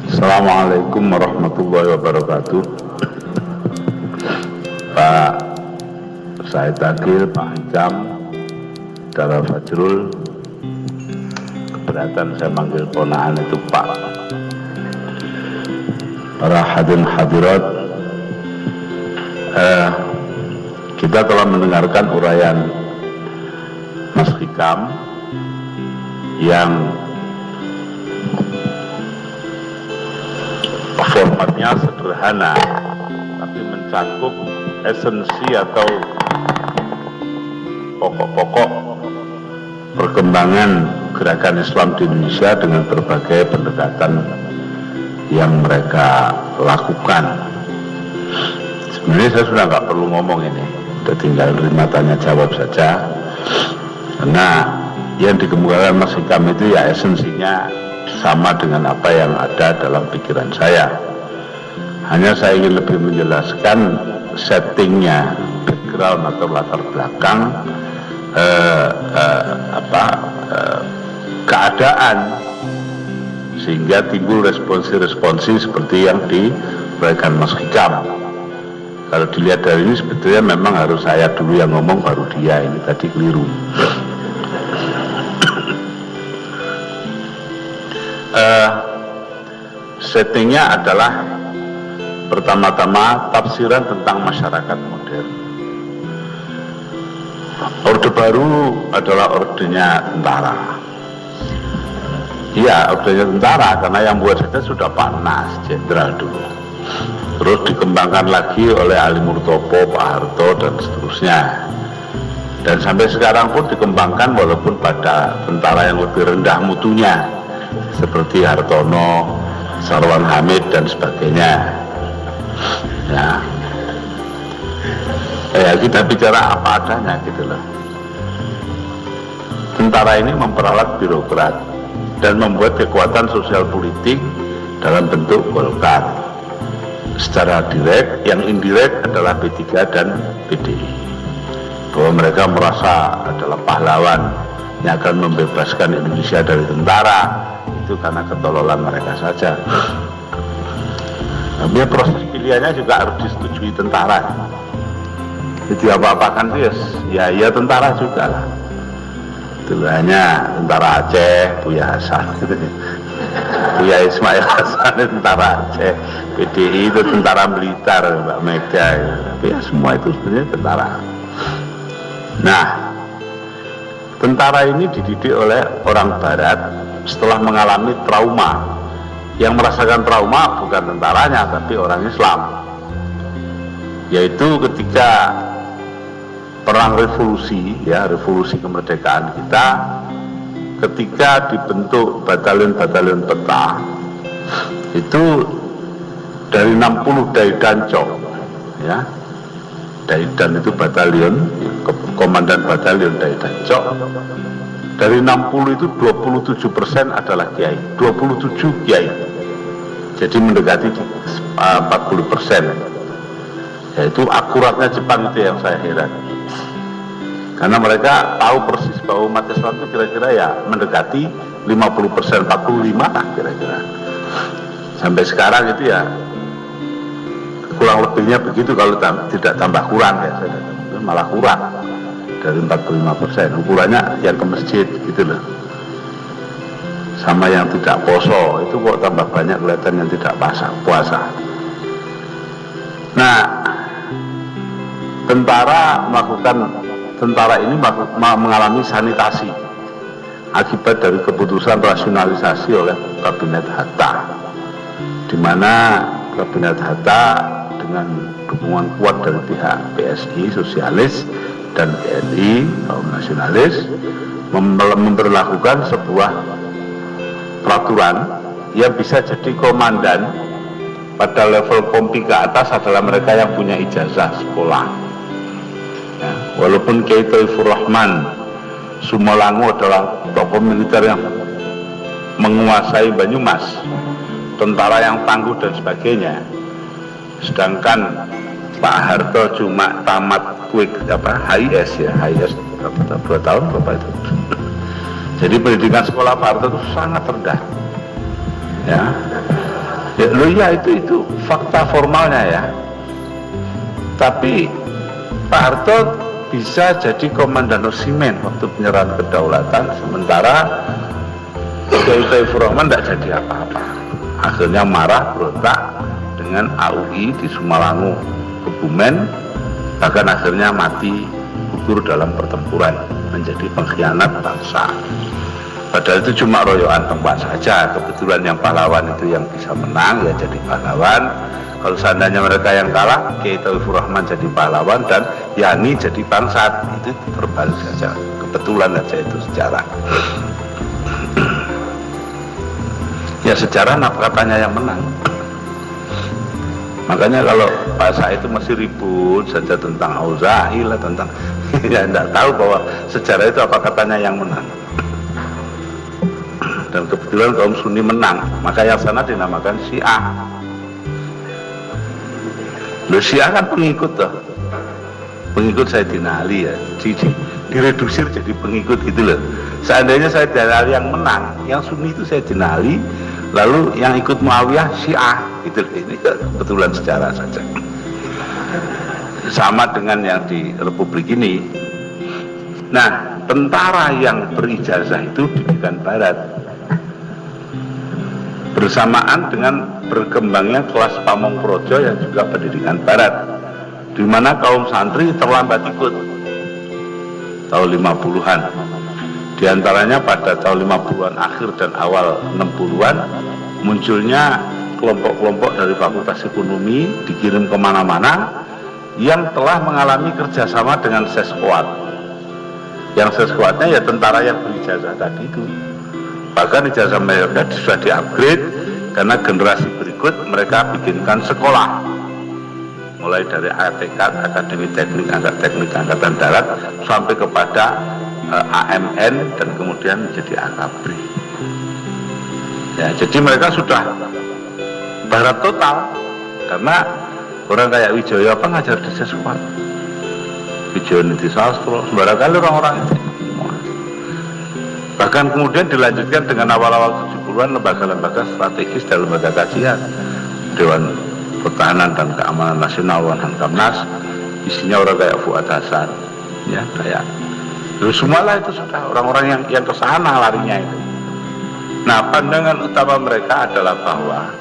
Assalamualaikum warahmatullahi wabarakatuh. Pak Said Agil, Pak Hicam, Dara Fajrul, keberatan saya manggil ponaan itu Pak. Para hadirin hadirat, kita telah mendengarkan uraian Mas Hikam yang formatnya sederhana tapi mencakup esensi atau pokok-pokok perkembangan gerakan Islam di Indonesia dengan berbagai pendekatan yang mereka lakukan. Sebenarnya saya sudah nggak perlu ngomong ini, udah tinggal terima tanya jawab saja, karena yang dikemukakan Mas Hikam itu ya esensinya sama dengan apa yang ada dalam pikiran saya. Hanya saya ingin lebih menjelaskan settingnya, background atau latar belakang keadaan sehingga timbul responsi seperti yang diberikan Mas Hikam. Kalau dilihat dari ini sebetulnya memang harus saya dulu yang ngomong baru dia, ini tadi keliru. Settingnya adalah pertama-tama tafsiran tentang masyarakat modern. Orde Baru adalah ordenya tentara. Iya, ordenya tentara karena yang buat kita sudah panas, jenderal dulu. Terus dikembangkan lagi oleh Ali Murtopo, Pak Harto dan seterusnya. Dan sampai sekarang pun dikembangkan walaupun pada tentara yang lebih rendah mutunya seperti Hartono, Sarwan Hamid dan sebagainya. Ya, kita bicara apa adanya gitu loh. Tentara ini memperalat birokrat dan membuat kekuatan sosial politik dalam bentuk Golkar secara direct, yang indirect adalah P3 dan PDI, bahwa mereka merasa adalah pahlawan yang akan membebaskan Indonesia dari tentara. Itu karena ketololan mereka saja. Tapi proses pilihannya juga harus disetujui tentara. Jadi apa-apakan itu ya tentara juga lah. Itu hanya tentara Aceh, Buya Hasan, Buya Ismail Hasan tentara Aceh, PDI itu tentara militer, Mbak Mega. Tapi ya semua itu sebenarnya tentara. Nah, tentara ini dididik oleh orang Barat setelah mengalami trauma. Yang merasakan trauma bukan tentaranya tapi orang Islam, yaitu ketika perang revolusi, ya revolusi kemerdekaan kita, ketika dibentuk batalion-batalion peta itu dari 60 Daidan Cok, ya Daidan itu batalion, komandan batalion Daidan Cok. Dari 60 itu 27% adalah kiai, 27 kiai. Jadi mendekati 40%. Yaitu akuratnya Jepang, itu yang saya heran. Karena mereka tahu persis bahwa umat Islam itu kira-kira ya mendekati 50%, 45 lah kira-kira. Sampai sekarang itu ya kurang lebihnya begitu, kalau tidak tambah kurang ya, malah kurang. Dari 45%, ukurannya yang ke masjid gitu loh, sama yang tidak poso itu kok tambah banyak kelihatan yang tidak puasa. Nah, tentara ini mengalami sanitasi akibat dari keputusan rasionalisasi oleh Kabinet Hatta, di mana Kabinet Hatta dengan dukungan kuat dari pihak PSI Sosialis dan PNI kaum nasionalis memberlakukan sebuah peraturan yang bisa jadi komandan pada level kompi ke atas adalah mereka yang punya ijazah sekolah. Ya, walaupun Kiai Thaifur Rahman Sumolango adalah tokoh militer yang menguasai Banyumas, tentara yang tangguh dan sebagainya, sedangkan Pak Harto cuma tamat HIS ya, HIS berapa tahun berapa itu. Jadi pendidikan sekolah Pak Harto itu sangat rendah. Ya, Ya, lo ya itu fakta formalnya ya. Tapi Pak Harto bisa jadi komandan resimen waktu penyerahan kedaulatan, sementara Kiai Taifur Rahman tidak jadi apa-apa. Akhirnya marah, berontak dengan AUI di Sumalangu, Kebumen, bahkan akhirnya mati gugur dalam pertempuran, menjadi pengkhianat bangsa. Padahal itu cuma royoan tempat saja. Kebetulan yang pahlawan itu yang bisa menang, ya jadi pahlawan. Kalau seandainya mereka yang kalah, Kiai Taifur Rahman jadi pahlawan dan Yani jadi bangsat. Itu terbalik saja, kebetulan saja itu sejarah. Ya sejarah katanya yang menang. Makanya kalau Pak Said itu masih ribut saja tentang Auza'i lah, tentang ya tidak tahu bahwa sejarah itu apa katanya yang menang. Dan kebetulan kaum Sunni menang, maka yang sana dinamakan Syiah. Loh, Syiah kan pengikut toh, pengikut Sayyidina Ali ya, diredusir jadi pengikut gitu loh. Seandainya Sayyidina Ali yang menang, yang Sunni itu Sayyidina Ali, lalu yang ikut Muawiyah Syiah, gitu loh. Ini kebetulan sejarah saja. Sama dengan yang di Republik ini. Nah, tentara yang berijazah itu didikan Barat. Bersamaan dengan berkembangnya kelas Pamong Projo yang juga pendidikan Barat, di mana kaum santri terlambat ikut tahun 50-an. Di antaranya pada tahun 50-an akhir dan awal 60-an munculnya kelompok-kelompok dari Fakultas Ekonomi dikirim kemana-mana yang telah mengalami kerjasama dengan Seskoat. Yang Seskoatnya ya tentara yang berijazah tadi itu. Bahkan ijazah mereka sudah di-upgrade karena generasi berikut mereka bikinkan sekolah, mulai dari ATK, Akademi Teknik Angkatan Darat, sampai kepada AMN dan kemudian menjadi Akabri. Ya, jadi mereka sudah barat total, karena orang kayak Wijoyo apa ngajar di Seskoat, Wijoyo Niti Sastro, sembarang kali orang-orang itu. Bahkan kemudian dilanjutkan dengan awal-awal 70-an lembaga-lembaga strategis dan lembaga kajian, Dewan Pertahanan dan Keamanan Nasional, Hankamnas, isinya orang kayak Fuad Hasan, ya kayak itu semualah itu sudah orang-orang yang kesana larinya itu. Nah, pandangan utama mereka adalah bahwa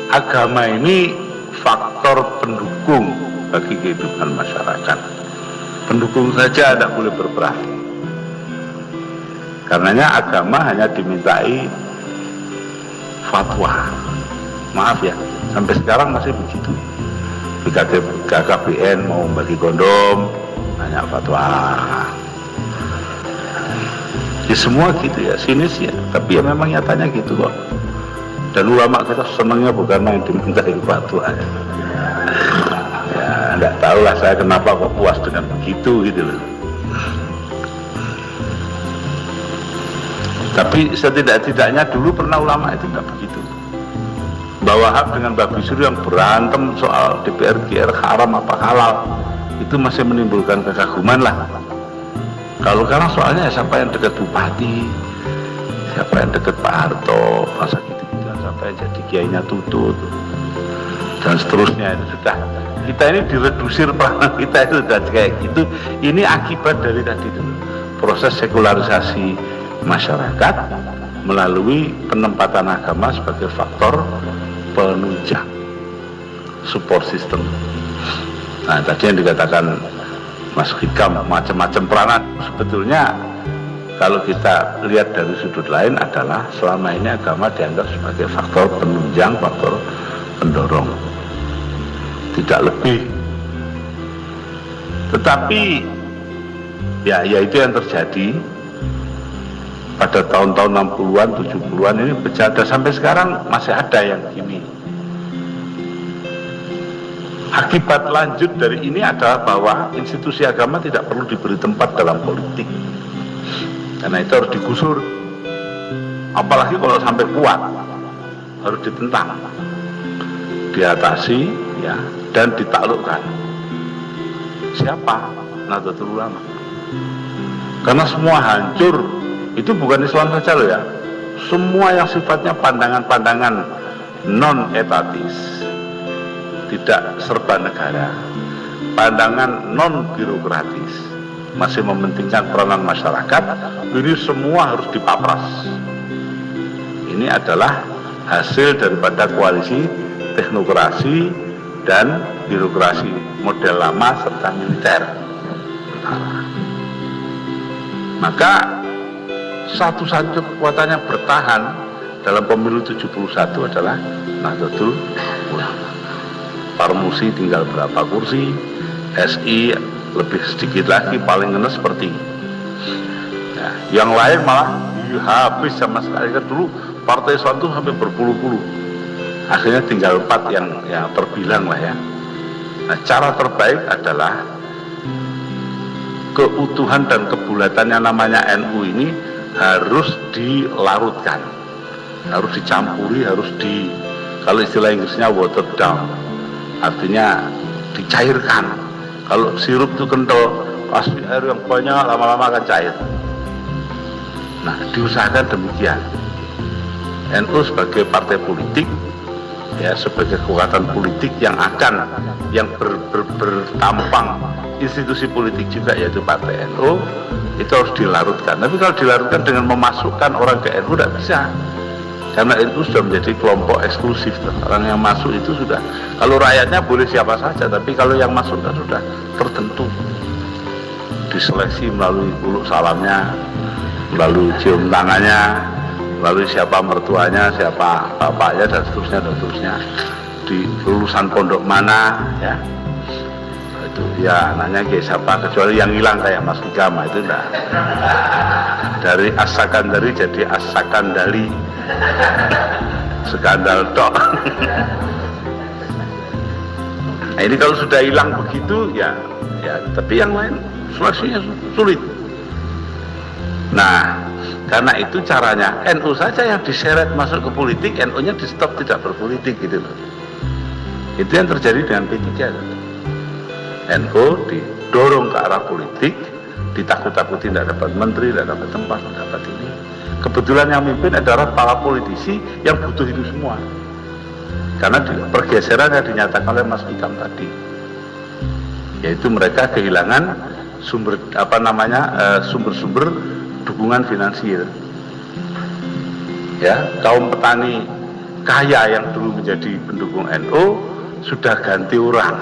agama ini faktor pendukung bagi kehidupan masyarakat. Pendukung saja, tidak boleh berperang. Karenanya agama hanya dimintai fatwa. Maaf ya, sampai sekarang masih begitu. BKKBN mau bagi kondom, banyak fatwa. Ya semua gitu ya, sinis ya. Tapi ya memang nyatanya gitu kok. Dan ulama kita senangnya bukan main dimintai fatwa. Ya, enggak tahulah saya kenapa kok puas dengan begitu gitu loh. Tapi setidak-tidaknya dulu pernah ulama itu tidak begitu. Mbak Wahab dengan Mbak Bisri yang berantem soal DPR GR haram apa halal, itu masih menimbulkan kekaguman lah. Kalau sekarang soalnya siapa yang dekat bupati, siapa yang dekat Pak Harto, masa gitu-gitu, siapa yang jadi kiainya Tutut, dan seterusnya. Itu sudah, kita ini diredusir peranan kita itu sudah kayak gitu. Ini akibat dari tadi dulu proses sekularisasi masyarakat melalui penempatan agama sebagai faktor penunjang, support system. Nah, tadi yang dikatakan Mas Hikam macam-macam peranan, sebetulnya kalau kita lihat dari sudut lain adalah selama ini agama dianggap sebagai faktor penunjang, faktor pendorong, tidak lebih. Tetapi ya itu yang terjadi pada tahun-tahun 60-an, 70-an ini berjada sampai sekarang masih ada yang gini. Akibat lanjut dari ini adalah bahwa institusi agama tidak perlu diberi tempat dalam politik, karena itu harus digusur. Apalagi kalau sampai kuat, harus ditentang, diatasi, ya, dan ditaklukkan. Siapa? Nahdlatul Ulama. Karena semua hancur. Itu bukan Islam saja loh ya, semua yang sifatnya pandangan-pandangan non etatis, tidak serba negara, pandangan non birokratis, masih mementingkan peranan masyarakat. Ini semua harus dipapras. Ini adalah hasil daripada koalisi teknokrasi dan birokrasi model lama serta militer. Maka satu-satunya kekuatan yang bertahan dalam pemilu 71 adalah Nahdlatul Ulama. Parmusi tinggal berapa kursi, SI lebih sedikit lagi, paling ngenes seperti ini. Nah, yang lain malah habis sama sekali. Kan dulu partai Islam itu sampai berpuluh-puluh, akhirnya tinggal 4 yang terbilang lah ya. Nah, cara terbaik adalah keutuhan dan kebulatan yang namanya NU ini harus dilarutkan, harus dicampuri, harus kalau istilah Inggrisnya watered down, artinya dicairkan. Kalau sirup itu kental, kasih air yang banyak, lama-lama akan cair. Nah, diusahakan demikian. NU sebagai partai politik, ya, sebagai kekuatan politik yang bertampang institusi politik juga, yaitu partai NU, itu harus dilarutkan. Tapi kalau dilarutkan dengan memasukkan orang ke NU tidak bisa, karena NU sudah menjadi kelompok eksklusif. Orang yang masuk itu sudah, kalau rakyatnya boleh siapa saja, tapi kalau yang masuk kan sudah tertentu, diseleksi melalui uluk salamnya, melalui cium tangannya, melalui siapa mertuanya, siapa bapaknya, dan seterusnya, di lulusan pondok mana, ya. Itu ya anaknya kayak siapa, kecuali yang hilang kayak Mas Hikam, itu enggak. Dari As-Sakandari jadi As-Sakandali, skandal tok. Nah, ini kalau sudah hilang begitu ya, tapi yang lain seleksinya sulit. Nah, karena itu caranya NU saja yang diseret masuk ke politik, NU-nya di stop tidak berpolitik gitu loh. Itu yang terjadi dengan P3. NU didorong ke arah politik, ditakut-takuti tidak dapat menteri, tidak dapat tempat, tidak dapat ini. Kebetulan yang mimpin adalah para politisi yang butuh itu semua. Karena pergeseran yang dinyatakan oleh Mas Hikam tadi, yaitu mereka kehilangan sumber-sumber dukungan finansial. Ya, kaum petani kaya yang dulu menjadi pendukung NU sudah ganti orang,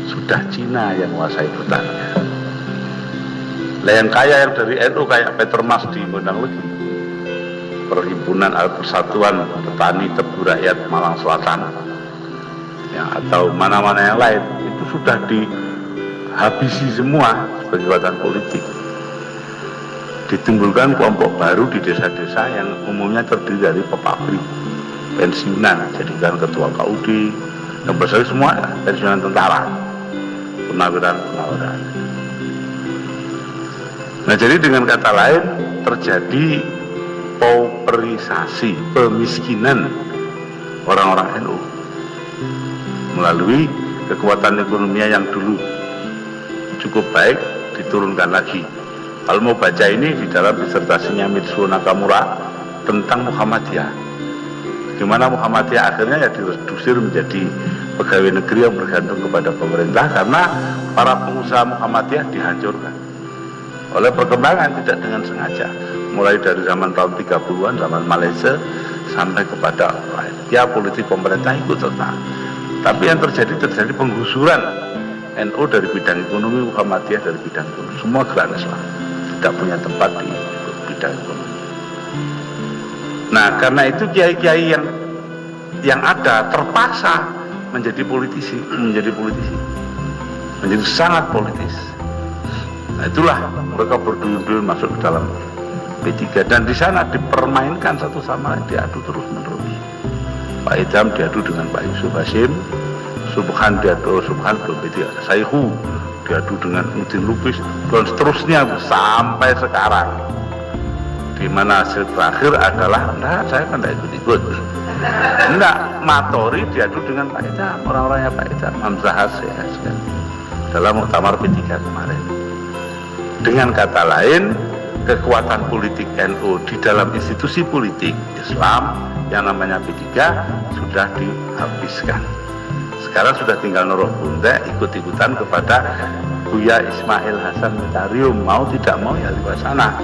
sudah Cina yang menguasai hutannya. Lah yang kaya yang dari NU kayak Petermas di Gondang Legi, Perhimpunan Persatuan Petani Tebu Rakyat Malang Selatan, ya, atau mana-mana yang lain, itu sudah dihabisi semua sebagai kekuatan politik. Ditimbulkan kelompok baru di desa-desa yang umumnya terdiri dari pepabrik, pensiunan, jadikan ketua KUD, yang besar semua ya, pensiunan tentara, penawiran. Nah, jadi dengan kata lain terjadi pauperisasi, pemiskinan orang-orang NU melalui kekuatan ekonomi yang dulu cukup baik diturunkan lagi. Kalau mau baca ini di dalam disertasinya Mitsuo Nakamura tentang Muhammadiyah, gimana Muhammadiyah akhirnya ya diredusir menjadi pegawai negeri yang bergantung kepada pemerintah karena para pengusaha Muhammadiyah dihancurkan oleh perkembangan tidak dengan sengaja, mulai dari zaman tahun 30-an, zaman Malaysia sampai kepada lain. Ya, politik pemerintah ikut serta, tapi yang terjadi penggusuran NU dari bidang ekonomi, Muhammadiyah dari bidang ekonomi, semua gerakan Islam tidak punya tempat di bidang ekonomi. Nah, karena itu kiai-kiai yang ada terpaksa menjadi politisi, menjadi sangat politis. Nah, itulah mereka berduyun-duyun masuk ke dalam P3, dan di sana dipermainkan satu sama lain, diadu terus menerus. Pak Idham diadu dengan Pak Yusuf Hashim, Subhan belum P3, Saihu diadu dengan Udin Lubis, dan seterusnya sampai sekarang, di mana hasil terakhir adalah saya kan tidak ikut. Matori diadu dengan Pak Idham, orang-orangnya Pak Idham, Hamzah Hasya dalam muktamar P3 kemarin. Dengan kata lain, kekuatan politik NU di dalam institusi politik Islam yang namanya P3 sudah dihabiskan. Sekarang sudah tinggal Nurul Bunte ikut-ikutan kepada Buya Ismail Hasan Metarium, mau tidak mau ya lewat sana.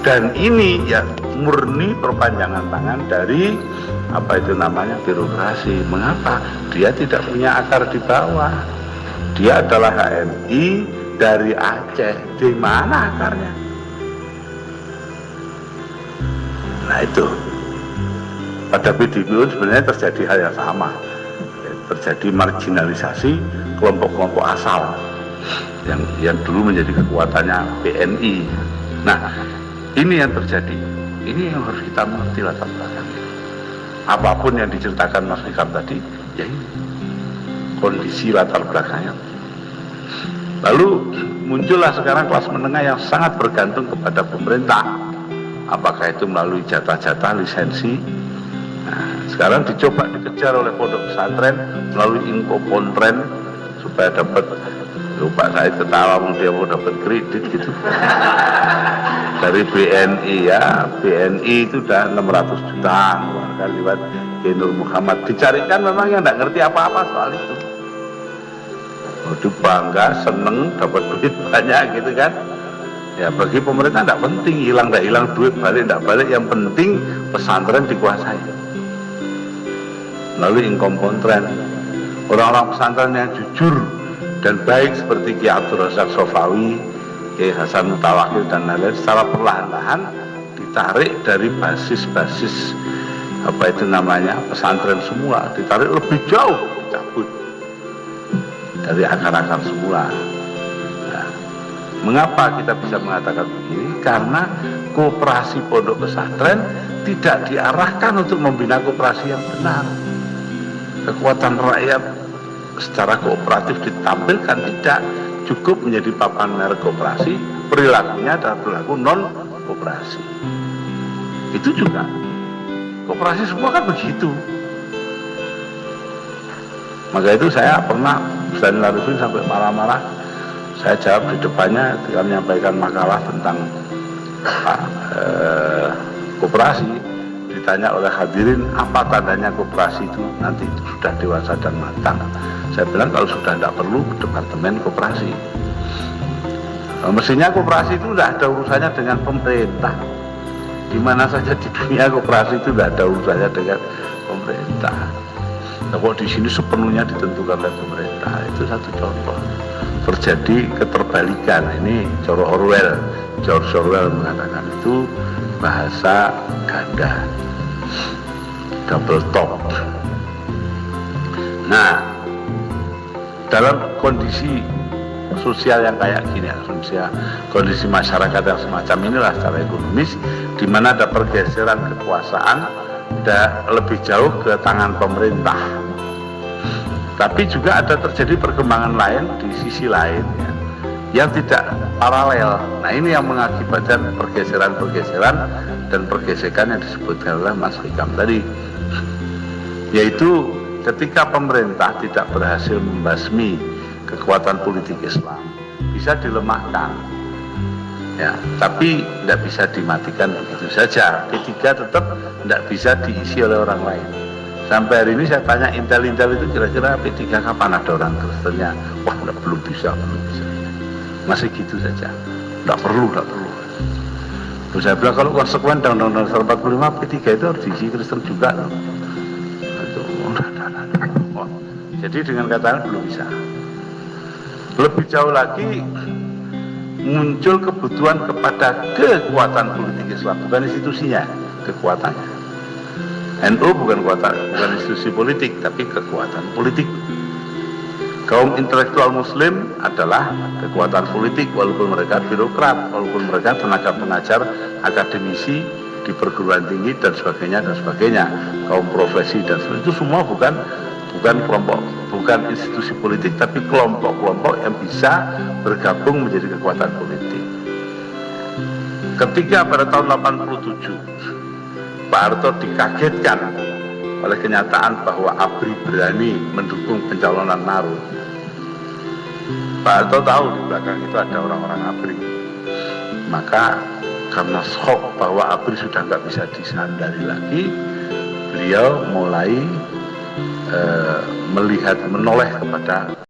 Dan ini ya murni perpanjangan tangan dari apa itu namanya birokrasi. Mengapa? Dia tidak punya akar di bawah. Dia adalah HMI dari Aceh. Di mana akarnya? Nah itu. Pada PDIPU sebenarnya terjadi hal yang sama. Terjadi marginalisasi kelompok-kelompok asal yang dulu menjadi kekuatannya PNI. Nah, ini yang terjadi. Ini yang harus kita mengerti latar belakangnya. Apapun yang diceritakan Mas Fikar tadi, ya ini kondisi latar belakangnya. Lalu muncullah sekarang kelas menengah yang sangat bergantung kepada pemerintah. Apakah itu melalui jatah-jatah lisensi? Nah, sekarang dicoba dikejar oleh pondok pesantren melalui inkopontren supaya dapat. Lupa saya ketawa dia mau dapat kredit gitu dari BNI ya. BNI itu udah 600 juta keluarga lewat Nur Muhammad. Dicarikan memang yang nggak ngerti apa-apa soal itu. Udah bangga, seneng dapat duit banyak gitu kan. Ya bagi pemerintah nggak penting hilang nggak hilang, duit balik nggak balik, yang penting pesantren dikuasai. Lalu inkompon-tren, orang-orang pesantren yang jujur dan baik seperti Ki Abdul Razak Sofawi, Ki Hasan Mutawakil dan lain-lain secara perlahan-lahan ditarik dari basis-basis apa itu namanya pesantren semula, ditarik lebih jauh, dicabut dari akar-akar semula. Nah, mengapa kita bisa mengatakan begini? Karena koperasi pondok pesantren tidak diarahkan untuk membina koperasi yang benar. Kekuatan rakyat secara kooperatif ditampilkan tidak cukup menjadi papan merek koperasi, perilakunya adalah perilaku non koperasi. Itu juga koperasi semua kan begitu. Maka itu saya pernah Ustaz Larifin sampai marah-marah, saya jawab di depannya ketika menyampaikan makalah tentang koperasi. Ditanya oleh hadirin apa tandanya koperasi itu nanti itu sudah dewasa dan matang. Saya bilang kalau sudah tidak perlu departemen koperasi. Mestinya koperasi itu tidak ada urusannya dengan pemerintah. Di mana saja di dunia koperasi itu tidak ada urusannya dengan pemerintah. Nah, kok di sini sepenuhnya ditentukan oleh pemerintah. Itu satu contoh. Terjadi keterbalikan. Ini George Orwell mengatakan itu bahasa ganda, double talk. Nah, dalam kondisi sosial yang kayak gini, kondisi masyarakat yang semacam inilah secara ekonomis, di mana ada pergeseran kekuasaan lebih jauh ke tangan pemerintah. Tapi juga ada terjadi perkembangan lain di sisi lain ya, yang tidak paralel. Nah ini yang mengakibatkan pergeseran-pergeseran dan pergesekan yang disebutkan oleh Mas Hikam tadi, yaitu ketika pemerintah tidak berhasil membasmi kekuatan politik Islam, bisa dilemahkan ya, tapi tidak bisa dimatikan begitu saja. P3 tetap tidak bisa diisi oleh orang lain. Sampai hari ini saya tanya intel-intel itu kira-kira P3 kapan ada orang Kristennya? Wah belum bisa. Masih gitu saja, tidak perlu. Terus saya bilang kalau konsekuen dengan Undang-Undang 45 P3 itu harus diisi Kristen juga. Jadi dengan kata belum bisa. Lebih jauh lagi muncul kebutuhan kepada kekuatan politik Islam, bukan institusinya, kekuatannya. NU bukan institusi politik, tapi kekuatan politik. Kaum intelektual muslim adalah kekuatan politik, walaupun mereka birokrat, walaupun mereka tenaga pengajar, akademisi di perguruan tinggi dan sebagainya. Kaum profesi dan sebagainya, itu semua bukan kelompok, bukan institusi politik, tapi kelompok-kelompok yang bisa bergabung menjadi kekuatan politik. Ketika pada tahun 87 Pak Harto dikagetkan oleh kenyataan bahwa ABRI berani mendukung pencalonan Maruf. Pak Harto tahu di belakang itu ada orang-orang ABRI. Maka karena shock bahwa ABRI sudah nggak bisa disandari lagi, beliau mulai melihat menoleh kepada